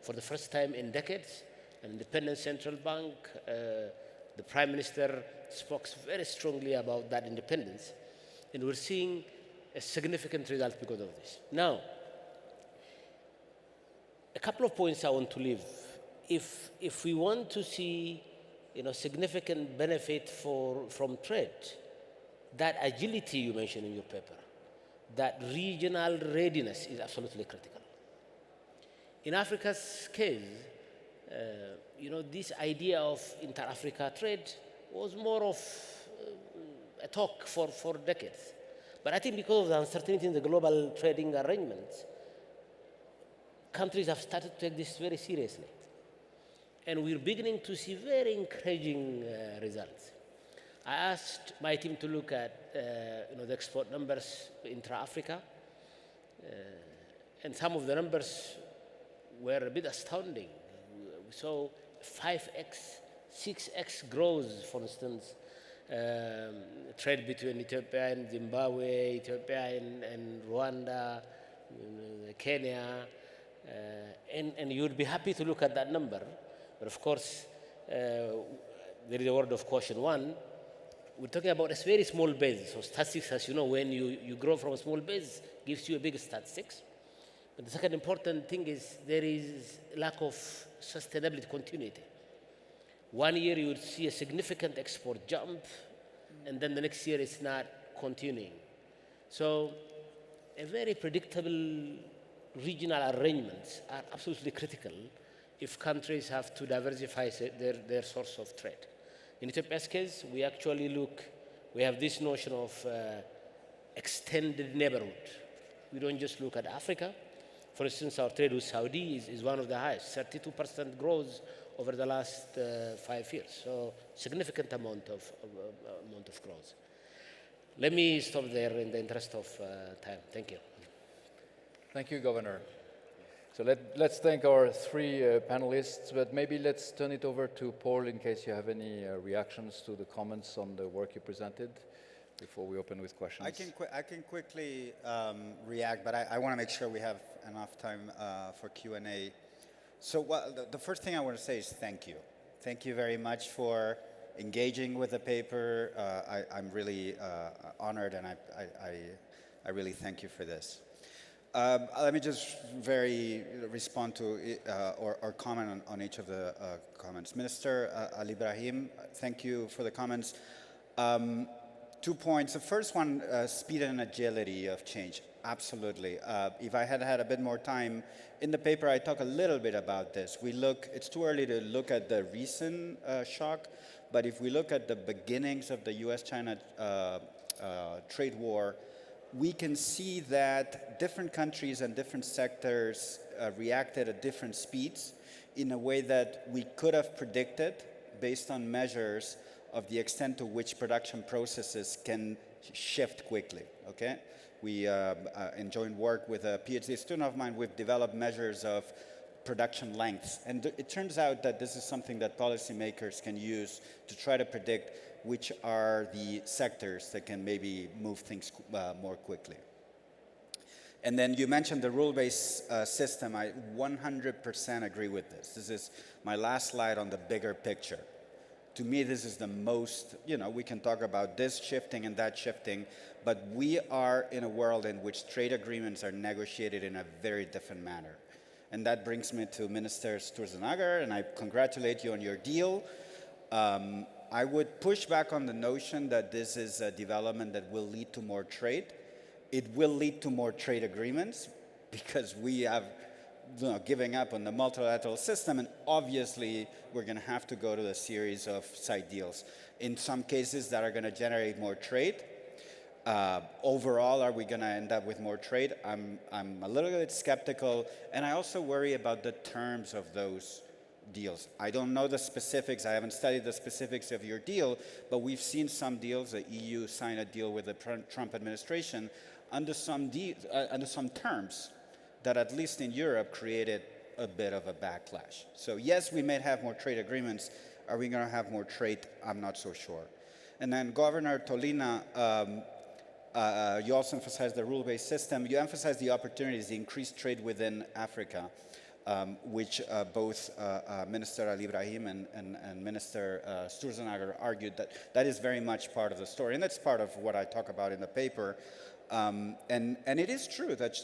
for the first time in decades, an independent central bank. The Prime Minister spoke very strongly about that independence, and we're seeing a significant result because of this. Now, a couple of points I want to leave. If we want to see significant benefit from trade, that agility you mentioned in your paper, that regional readiness is absolutely critical. In Africa's case, this idea of inter-Africa trade was more of a talk for decades. But I think because of the uncertainty in the global trading arrangements, countries have started to take this very seriously. And we're beginning to see very encouraging results. I asked my team to look at the export numbers intra-Africa, and some of the numbers were a bit astounding. We saw 5x, 6x growth, for instance, trade between Ethiopia and Zimbabwe, Ethiopia and Rwanda, Kenya, and you'd be happy to look at that number. But of course, there is a word of caution. One, we're talking about a very small base. So statistics, as you know, when you grow from a small base, gives you a big statistics. But the second important thing is there is lack of sustainability, continuity. 1 year you would see a significant export jump, and then the next year it's not continuing. So a very predictable regional arrangements are absolutely critical if countries have to diversify their source of trade. In Ethiopia's case, we have this notion of extended neighborhood. We don't just look at Africa. For instance, our trade with Saudi is one of the highest, 32% growth over the last 5 years. So significant amount of growth. Let me stop there in the interest of time. Thank you. Thank you, Governor. So let's thank our three panelists, but maybe let's turn it over to Paul in case you have any reactions to the comments on the work you presented before we open with questions. I can quickly react, but I want to make sure we have enough time for Q&A. So the first thing I want to say is thank you. Thank you very much for engaging with the paper. I'm really honored, and I really thank you for this. Let me just respond to or comment on each of the comments. Minister Ali Ibrahim, thank you for the comments. 2 points. The first one, speed and agility of change. Absolutely. If I had had a bit more time, in the paper I talk a little bit about this. It's too early to look at the recent shock, but if we look at the beginnings of the US-China trade war, we can see that different countries and different sectors reacted at different speeds in a way that we could have predicted based on measures of the extent to which production processes can shift quickly, okay? We, in joint work with a PhD student of mine, we've developed measures of production lengths. And it turns out that this is something that policymakers can use to try to predict which are the sectors that can maybe move things more quickly. And then you mentioned the rule-based system. I 100% agree with this. This is my last slide on the bigger picture. To me, this is the most, we can talk about this shifting and that shifting, but we are in a world in which trade agreements are negotiated in a very different manner. And that brings me to Minister Sturzenegger, and I congratulate you on your deal. I would push back on the notion that this is a development that will lead to more trade. It will lead to more trade agreements because we have giving up on the multilateral system, and obviously we're going to have to go to a series of side deals. In some cases that are going to generate more trade. Overall, are we going to end up with more trade? I'm a little bit skeptical, and I also worry about the terms of those deals. I don't know the specifics. I haven't studied the specifics of your deal, but we've seen some deals. The EU signed a deal with the Trump administration under some terms that, at least in Europe, created a bit of a backlash. So yes, we may have more trade agreements. Are we going to have more trade? I'm not so sure. And then Governor Tolina, you also emphasized the rule-based system. You emphasized the opportunities, the increased trade within Africa, which both Minister Ali Ibrahim and Minister Sturzenegger argued that that is very much part of the story. And that's part of what I talk about in the paper. And it is true that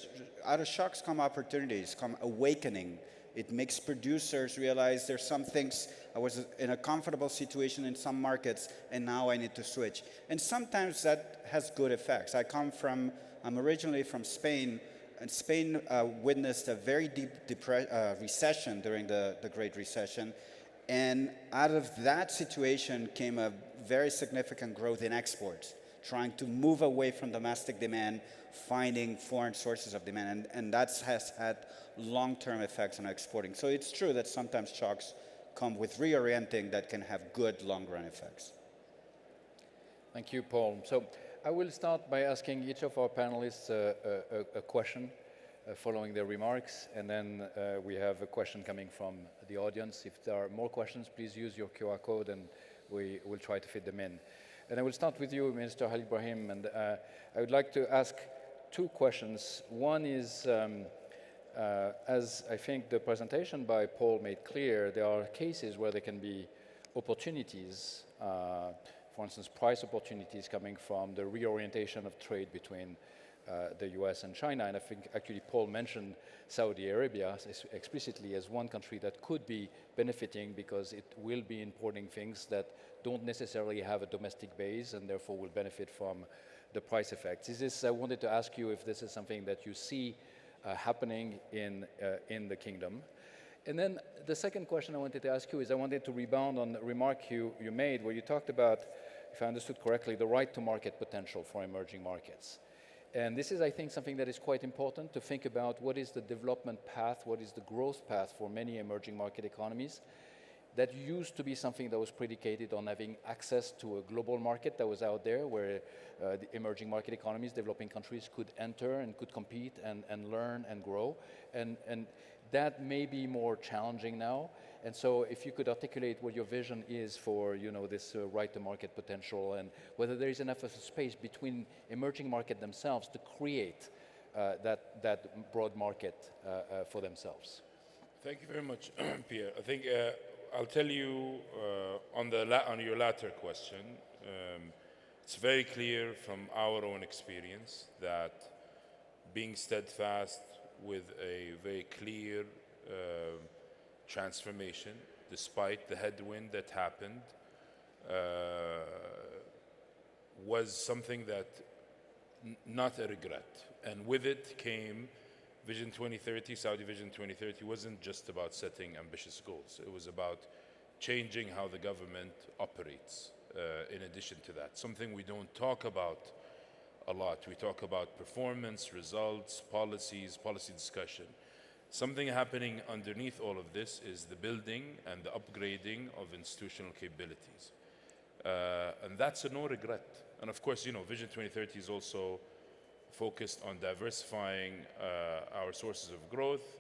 out of shocks come opportunities, come awakening. It makes producers realize there's some things, I was in a comfortable situation in some markets, and now I need to switch. And sometimes that has good effects. I'm originally from Spain, and Spain witnessed a very deep recession during the Great Recession. And out of that situation came a very significant growth in exports, trying to move away from domestic demand, finding foreign sources of demand, and that has had long-term effects on exporting. So it's true that sometimes shocks come with reorienting that can have good long-run effects. Thank you, Paul. So I will start by asking each of our panelists a question following their remarks, and then we have a question coming from the audience. If there are more questions, please use your QR code and we will try to fit them in. And I will start with you, Minister Ali Ibrahim, and I would like to ask two questions. One is, as I think the presentation by Paul made clear, there are cases where there can be opportunities, for instance, price opportunities coming from the reorientation of trade between the US and China. And I think actually Paul mentioned Saudi Arabia explicitly as one country that could be benefiting because it will be importing things that don't necessarily have a domestic base and therefore will benefit from the price effects. I wanted to ask you if this is something that you see happening in the kingdom. And then the second question I wanted to ask you is I wanted to rebound on the remark you made where you talked about, if I understood correctly, the right to market potential for emerging markets. And this is, I think, something that is quite important to think about what is the development path, what is the growth path for many emerging market economies. That used to be something that was predicated on having access to a global market that was out there where the emerging market economies, developing countries could enter and could compete and learn and grow. And that may be more challenging now. And so if you could articulate what your vision is for this right to market potential and whether there is enough of a space between emerging market themselves to create that broad market for themselves. Thank you very much, Pierre. I think I'll tell you on your latter question, it's very clear from our own experience that being steadfast with a very clear transformation, despite the headwind that happened, was something that not a regret. And with it came Vision 2030, Saudi Vision 2030 wasn't just about setting ambitious goals. It was about changing how the government operates in addition to that. Something we don't talk about a lot. We talk about performance, results, policies, policy discussion. Something happening underneath all of this is the building and the upgrading of institutional capabilities. And that's a no regret. And of course, Vision 2030 is also focused on diversifying our sources of growth,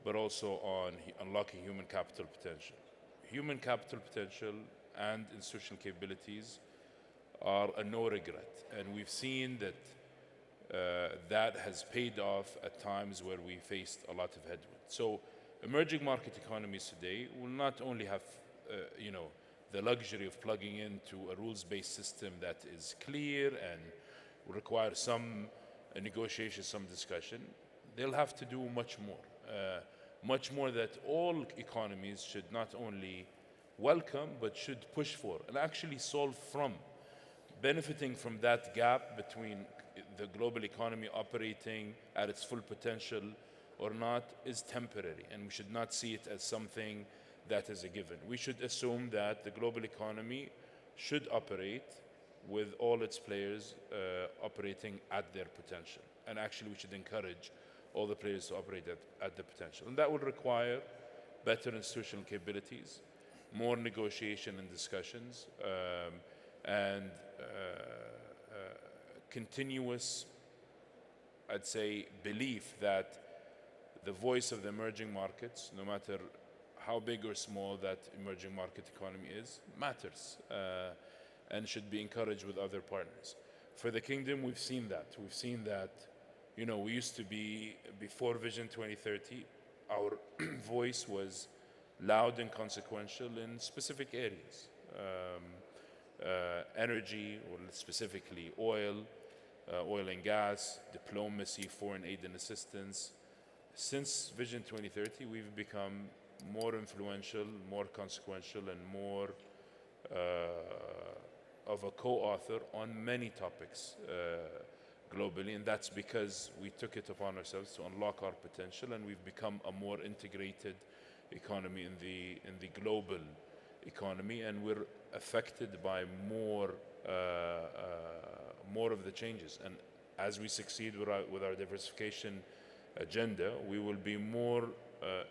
but also on unlocking human capital potential. Human capital potential and institutional capabilities are a no regret. And we've seen that that has paid off at times where we faced a lot of headwinds. So emerging market economies today will not only have the luxury of plugging into a rules-based system that is clear and will require some negotiation, some discussion, they'll have to do much more that all economies should not only welcome, but should push for and actually solve from. Benefiting from that gap between the global economy operating at its full potential or not is temporary, and we should not see it as something that is a given. We should assume that the global economy should operate with all its players operating at their potential. And actually, we should encourage all the players to operate at the potential. And that will require better institutional capabilities, more negotiation and discussions, and continuous, I'd say, belief that the voice of the emerging markets, no matter how big or small that emerging market economy is, matters and should be encouraged with other partners. For the kingdom, we've seen that. We've seen that, you know, we used to be, before Vision 2030, our voice was loud and consequential in specific areas. Energy, or specifically oil, oil and gas, diplomacy, foreign aid and assistance. Since Vision 2030, we've become more influential, more consequential, and more of a co-author on many topics globally, and that's because we took it upon ourselves to unlock our potential, and we've become a more integrated economy in the global economy, and we're affected by more of the changes. And as we succeed with our diversification agenda, we will be more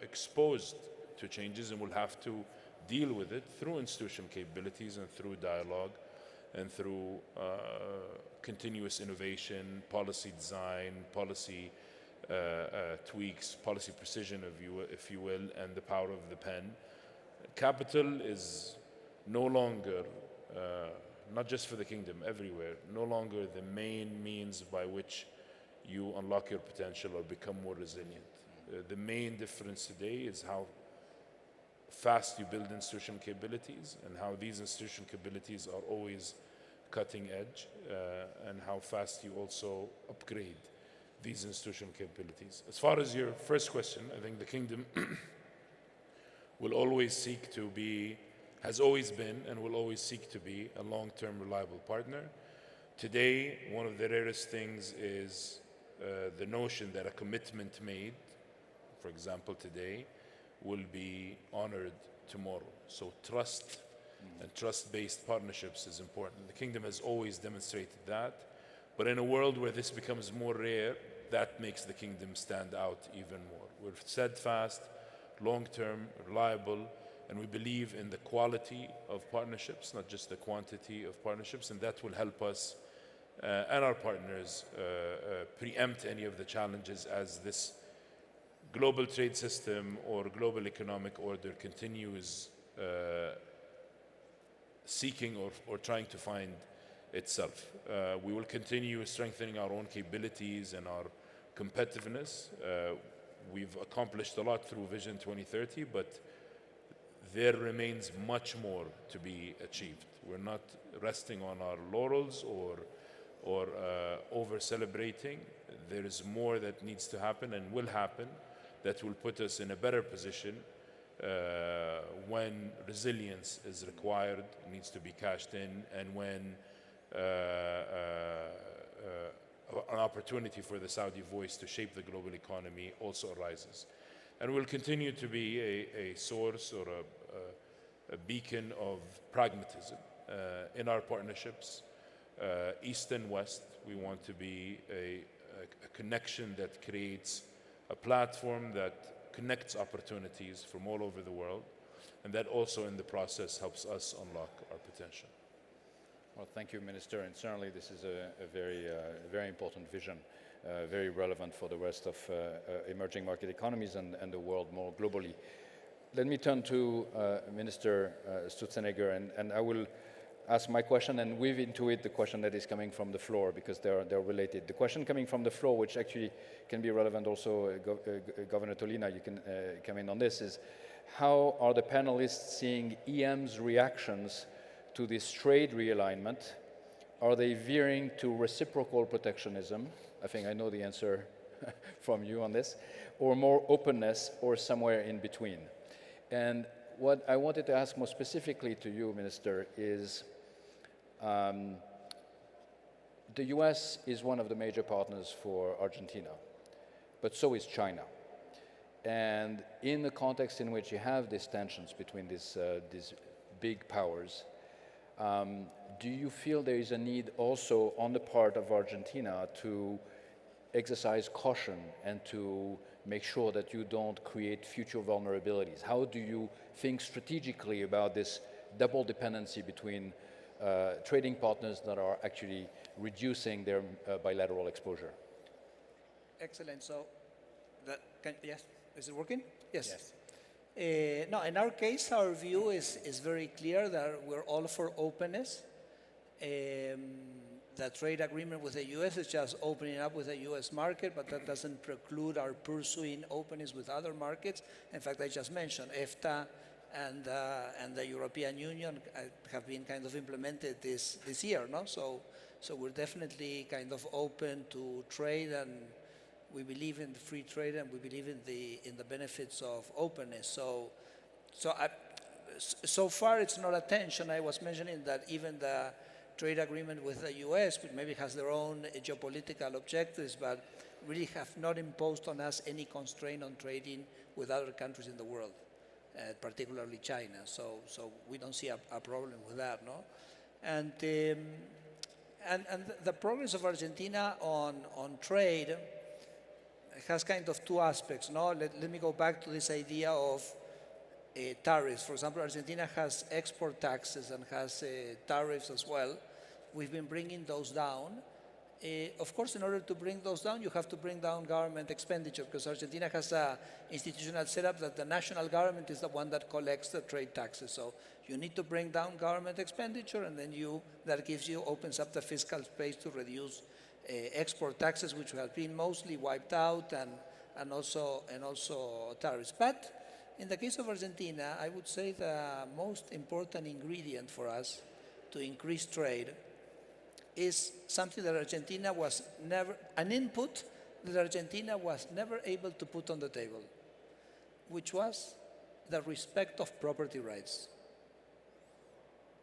exposed to changes, and we'll have to deal with it through institutional capabilities and through dialogue and through continuous innovation, policy design, policy tweaks, policy precision, if you will, and the power of the pen. Capital is no longer, not just for the kingdom, everywhere, no longer the main means by which you unlock your potential or become more resilient. The main difference today is how fast you build institutional capabilities and how these institutional capabilities are always cutting edge, and how fast you also upgrade these institutional capabilities. As far as your first question, I think the kingdom will always seek to be, has always been and will always seek to be a long-term reliable partner. Today, one of the rarest things is the notion that a commitment made, for example, today, will be honored tomorrow. So trust and trust-based partnerships is important. The kingdom has always demonstrated that, but in a world where this becomes more rare, that makes the kingdom stand out even more. We're steadfast, long-term, reliable, and we believe in the quality of partnerships, not just the quantity of partnerships, and that will help us and our partners preempt any of the challenges as this global trade system or global economic order continues seeking or trying to find itself. We will continue strengthening our own capabilities and our competitiveness. We've accomplished a lot through Vision 2030, but there remains much more to be achieved. We're not resting on our laurels or over-celebrating. There is more that needs to happen and will happen that will put us in a better position when resilience is required, needs to be cashed in, and when an opportunity for the Saudi voice to shape the global economy also arises. And we'll continue to be a source or a beacon of pragmatism in our partnerships, East and West. We want to be a connection that creates a platform that connects opportunities from all over the world, and that also in the process helps us unlock our potential. Well, thank you, Minister, and certainly this is a very important vision, very relevant for the rest of emerging market economies and the world more globally. Let me turn to Minister Stutzenegger, and I will ask my question and weave into it the question that is coming from the floor, because they're related. The question coming from the floor, which actually can be relevant also, Governor Tolina, you can come in on this, is how are the panelists seeing EM's reactions to this trade realignment? Are they veering to reciprocal protectionism? I think I know the answer from you on this, or more openness, or somewhere in between. And what I wanted to ask more specifically to you, Minister, is the US is one of the major partners for Argentina, but so is China. And in the context in which you have these tensions between these big powers, do you feel there is a need also on the part of Argentina to exercise caution and to make sure that you don't create future vulnerabilities? How do you think strategically about this double dependency between trading partners that are actually reducing their bilateral exposure? Excellent. So Yes, is it working? Yes. Yes. No, in our case, our view is very clear that we're all for openness. The trade agreement with the U.S. is just opening up with the U.S. market, but that doesn't preclude our pursuing openness with other markets. In fact, I just mentioned EFTA and the European Union have been kind of implemented this year, no? So we're definitely kind of open to trade, and we believe in free trade, and we believe in the benefits of openness. So far, it's not a tension. I was mentioning that even the trade agreement with the U.S., which maybe has their own geopolitical objectives, but really have not imposed on us any constraint on trading with other countries in the world, particularly China. So we don't see a problem with that, no? And the progress of Argentina on trade has kind of two aspects, no? Let me go back to this idea of tariffs. For example, Argentina has export taxes and has tariffs as well. We've been bringing those down. Of course, in order to bring those down, you have to bring down government expenditure, because Argentina has an institutional setup that the national government is the one that collects the trade taxes. So you need to bring down government expenditure, and then that opens up the fiscal space to reduce export taxes, which have been mostly wiped out, and also tariffs. But in the case of Argentina, I would say the most important ingredient for us to increase trade is something that Argentina was never, an input that Argentina was never able to put on the table, which was the respect of property rights.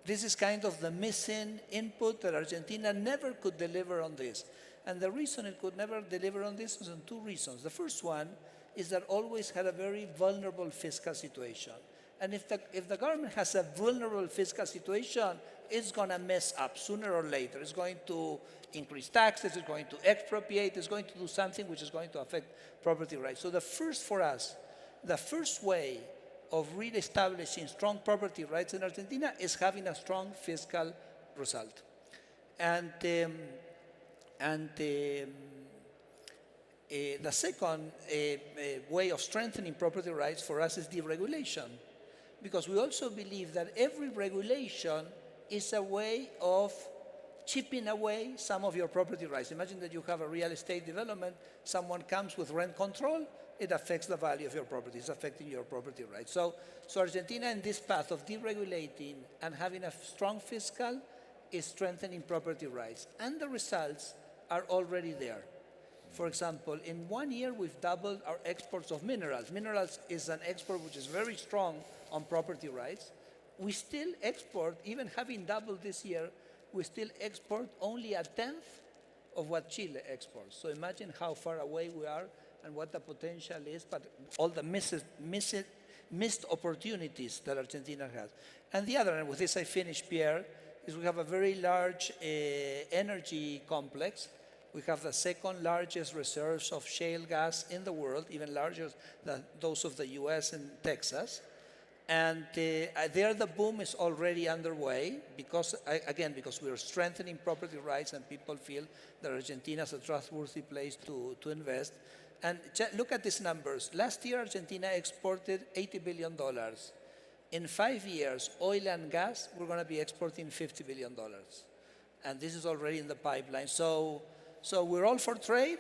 This is kind of the missing input that Argentina never could deliver on this. And the reason it could never deliver on this is on two reasons. The first one is that always had a very vulnerable fiscal situation. And if the government has a vulnerable fiscal situation, it's going to mess up sooner or later. It's going to increase taxes, it's going to expropriate, it's going to do something which is going to affect property rights. So the first way of re-establishing strong property rights in Argentina is having a strong fiscal result. And the second way of strengthening property rights for us is deregulation, because we also believe that every regulation is a way of chipping away some of your property rights. Imagine that you have a real estate development, someone comes with rent control, it affects the value of your property, it's affecting your property rights. So Argentina, in this path of deregulating and having a strong fiscal, is strengthening property rights. And the results are already there. For example, in 1 year, we've doubled our exports of minerals. Minerals is an export which is very strong on property rights. We still export, even having doubled this year, we still export only a tenth of what Chile exports. So imagine how far away we are and what the potential is, but all the missed opportunities that Argentina has. And the other, and with this I finish, Pierre, is we have a very large energy complex. We have the second largest reserves of shale gas in the world, even larger than those of the US and Texas. And there the boom is already underway because we are strengthening property rights and people feel that Argentina is a trustworthy place to invest. And look at these numbers. Last year, Argentina exported $80 billion. In 5 years, oil and gas, we're going to be exporting $50 billion. And this is already in the pipeline. So we're all for trade,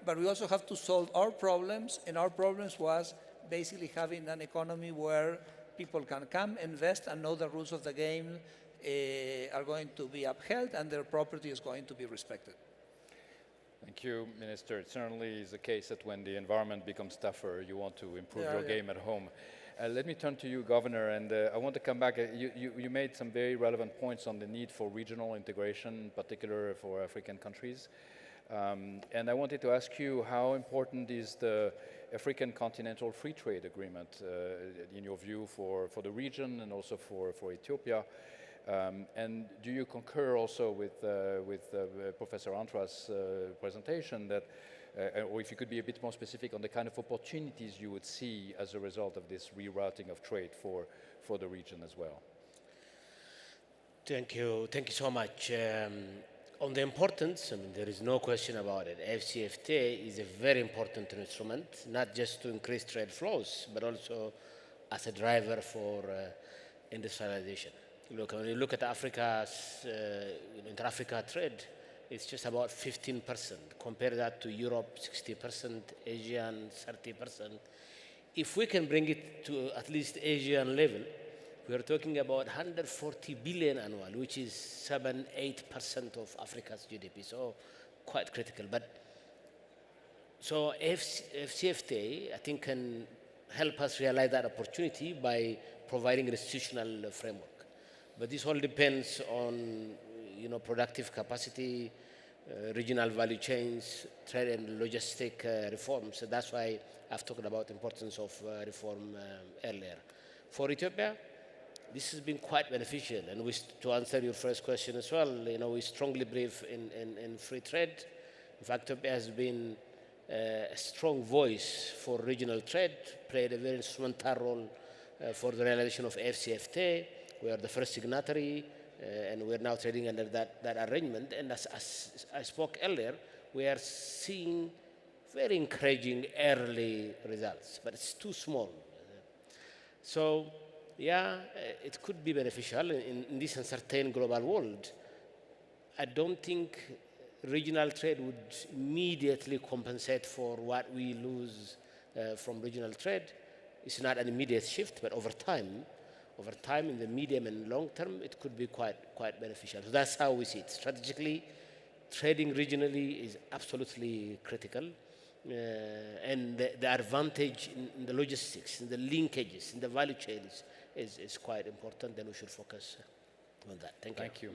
but we also have to solve our problems. And our problems was basically having an economy where people can come, invest, and know the rules of the game are going to be upheld and their property is going to be respected. Thank you, Minister. It certainly is the case that when the environment becomes tougher, you want to improve your game at home. Let me turn to you, Governor, and I want to come back. You made some very relevant points on the need for regional integration, in particular for African countries. And I wanted to ask you, how important is the African Continental Free Trade Agreement in your view for the region and also for Ethiopia? And do you concur also with Professor Antra's presentation that, or if you could be a bit more specific on the kind of opportunities you would see as a result of this rerouting of trade for the region as well? Thank you so much. On the importance, I mean, there is no question about it. FCFTA is a very important instrument, not just to increase trade flows, but also as a driver for industrialization. Look, when you look at Africa's inter-Africa trade, it's just about 15%. Compare that to Europe, 60%, Asian, 30%. If we can bring it to at least Asian level, we are talking about 140 billion annual, which is 7-8% of Africa's GDP. So quite critical. But so FCFTA, I think, can help us realize that opportunity by providing an institutional framework. But this all depends on productive capacity, regional value chains, trade and logistic reforms. So that's why I've talked about the importance of reform earlier. For Ethiopia, this has been quite beneficial. And to answer your first question as well, we strongly believe in free trade. In fact, Ethiopia has been a strong voice for regional trade, played a very instrumental role for the realization of FCFTA. We are the first signatory, and we're now trading under that arrangement. And as I spoke earlier, we are seeing very encouraging early results, but it's too small. So, yeah, it could be beneficial in this uncertain global world. I don't think regional trade would immediately compensate for what we lose from regional trade. It's not an immediate shift, but over time, in the medium and long term, it could be quite beneficial. So that's how we see it. Strategically, trading regionally is absolutely critical. And the advantage in the logistics, in the linkages, in the value chains is quite important, and we should focus on that. Thank you.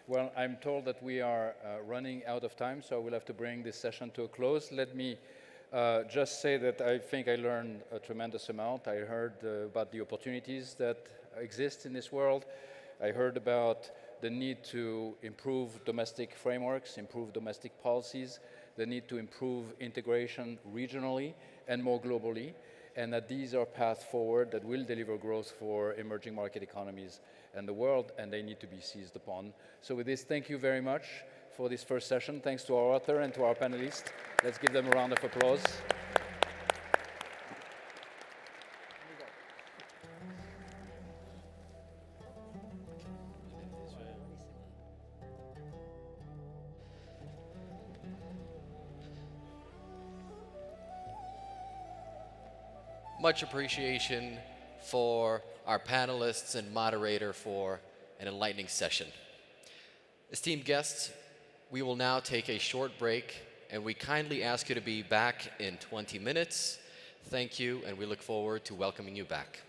Well, I'm told that we are running out of time, so we'll have to bring this session to a close. Let me just say that I think I learned a tremendous amount. I heard about the opportunities that exist in this world. I heard about the need to improve domestic frameworks, improve domestic policies, the need to improve integration regionally and more globally, and that these are paths forward that will deliver growth for emerging market economies and the world, and they need to be seized upon. So with this, thank you very much for this first session. Thanks to our author and to our panelists. Let's give them a round of applause. Much appreciation for our panelists and moderator for an enlightening session. Esteemed guests, we will now take a short break, and we kindly ask you to be back in 20 minutes. Thank you, and we look forward to welcoming you back.